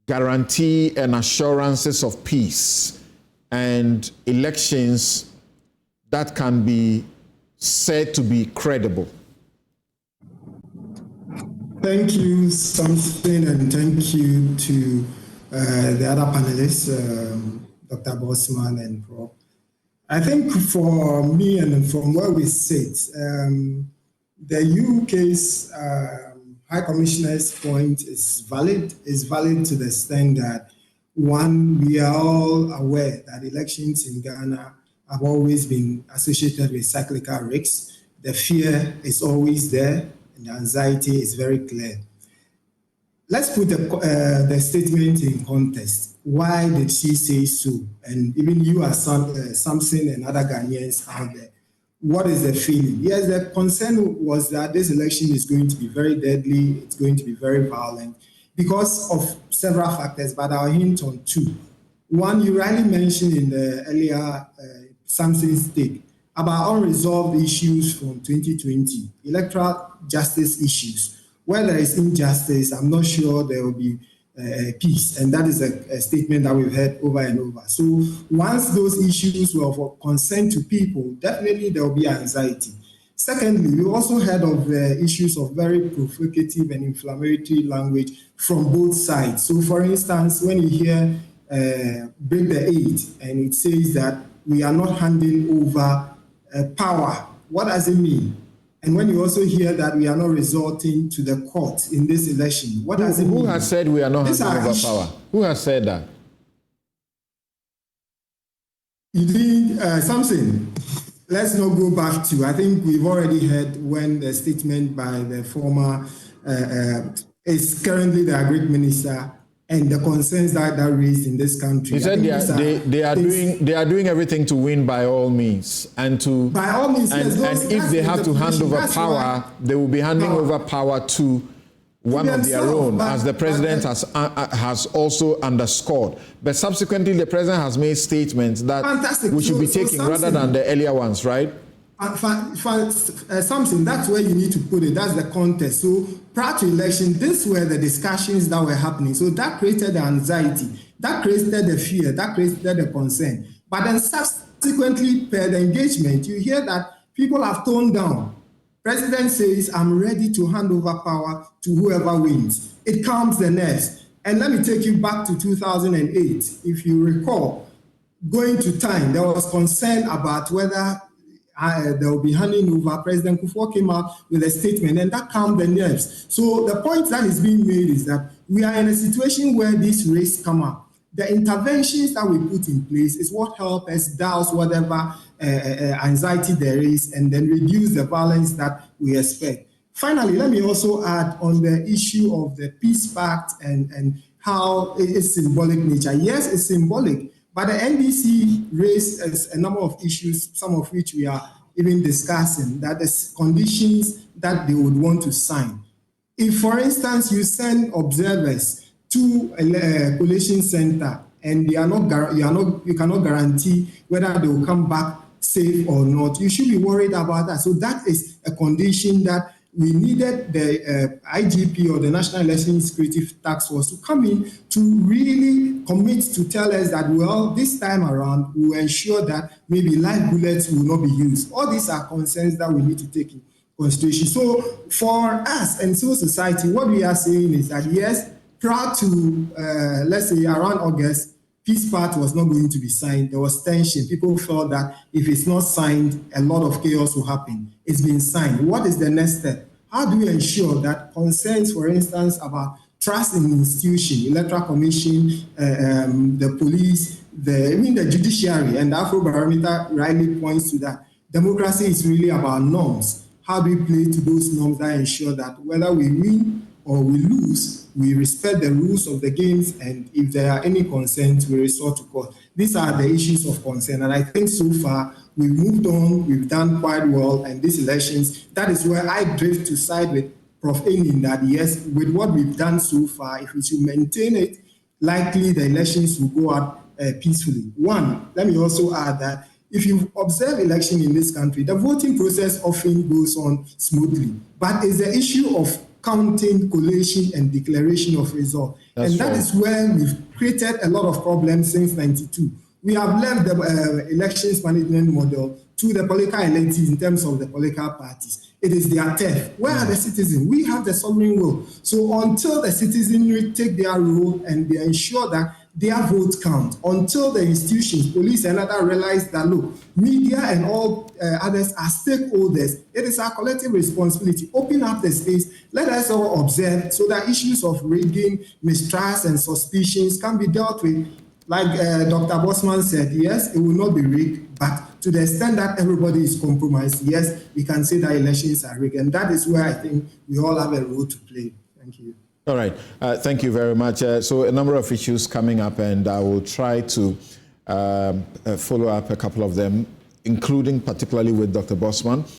guarantee and assurances of peace and elections that can be said to be credible? Thank you, Samson, and thank you to the other panelists, Dr. Bosman and Prof. I think for me and from where we sit, the UK's High Commissioner's point is valid to the extent that, one, we are all aware that elections in Ghana have always been associated with cyclical risks. The fear is always there, and the anxiety is very clear. Let's put the statement in context. Why did she say so? And even you as Samson and other Ghanaians out there, what is the feeling? Yes, the concern was that this election is going to be very deadly, it's going to be very violent because of several factors, but I'll hint on two. One, you rightly mentioned in the earlier Samson's take about unresolved issues from 2020, electoral justice issues. Where there is injustice, I'm not sure there will be peace. And that is a statement that we've heard over and over. So once those issues were of concern to people, definitely there will be anxiety. Secondly, we also heard of issues of very provocative and inflammatory language from both sides. So for instance, when you hear break the eight and it says that we are not handing over power, what does it mean? And when you also hear that we are not resorting to the court in this election, what does it mean? Who has said we are not handing over power? Who has said that? You did something. Let's not go back to, I think we've already heard when the statement by the former, is currently the Agric Minister, and the concerns that raised in this country. He said they are doing everything to win by all means, and to by all means. And if they have to hand over power, they will be handing over power to one of their own, as the president has also underscored. But subsequently, the president has made statements that we should be taking rather than the earlier ones, right? Something, that's where you need to put it. That's the context. So prior to election, these were the discussions that were happening. So that created the anxiety, that created the fear, that created the concern. But then subsequently, per the engagement, you hear that people have toned down. President says, I'm ready to hand over power to whoever wins. It calms the nerves. And let me take you back to 2008. If you recall, going to time, there was concern about whether they will be handing over. President Kufuor came out with a statement, and that calmed the nerves. So the point that is being made is that we are in a situation where these risks come up. The interventions that we put in place is what help us douse whatever anxiety there is, and then reduce the violence that we expect. Finally, let me also add on the issue of the Peace Pact and how it is symbolic nature. Yes, it's symbolic. But the NDC raised a number of issues, some of which we are even discussing, that the conditions that they would want to sign. If, for instance, you send observers to a collation center and you cannot guarantee whether they will come back safe or not, you should be worried about that. So that is a condition that we needed the IGP or the National Election Security Task Force to come in to really commit to tell us that, well, this time around, we will ensure that maybe live bullets will not be used. All these are concerns that we need to take in consideration. So for us and civil society, what we are saying is that, yes, prior to, let's say, around August, Peace Pact was not going to be signed. There was tension. People felt that if it's not signed, a lot of chaos will happen. It's been signed. What is the next step? How do we ensure that concerns, for instance, about trust in institution, Electoral Commission, the police, even the judiciary, and the Afrobarometer rightly points to that. Democracy is really about norms. How do we play to those norms that ensure that whether we win or we lose, we respect the rules of the games, and if there are any concerns, we resort to court. These are the issues of concern, and I think so far we've moved on, we've done quite well, and these elections, that is where I drift to side with Prof. Enin, that yes, with what we've done so far, if we should maintain it, likely the elections will go out peacefully. One, let me also add that if you observe election in this country, the voting process often goes on smoothly, but it's the issue of counting, collation, and declaration of result. That's and that right. is where we've created a lot of problems since 92. We have left the elections management model to the political entities in terms of the political parties. It is their turf. Where are the citizens? We have the sovereign will. So until the citizenry take their role and they ensure that their votes count, until the institutions, police and others realize that, look, media and all others are stakeholders, it is our collective responsibility. Open up the space, let us all observe so that issues of rigging, mistrust, and suspicions can be dealt with. Like Dr. Bosman said, yes, it will not be rigged, but to the extent that everybody is compromised, yes, we can say that elections are rigged. And that is where I think we all have a role to play. Thank you. All right. Thank you very much. So a number of issues coming up, and I will try to follow up a couple of them, including particularly with Dr. Bosman.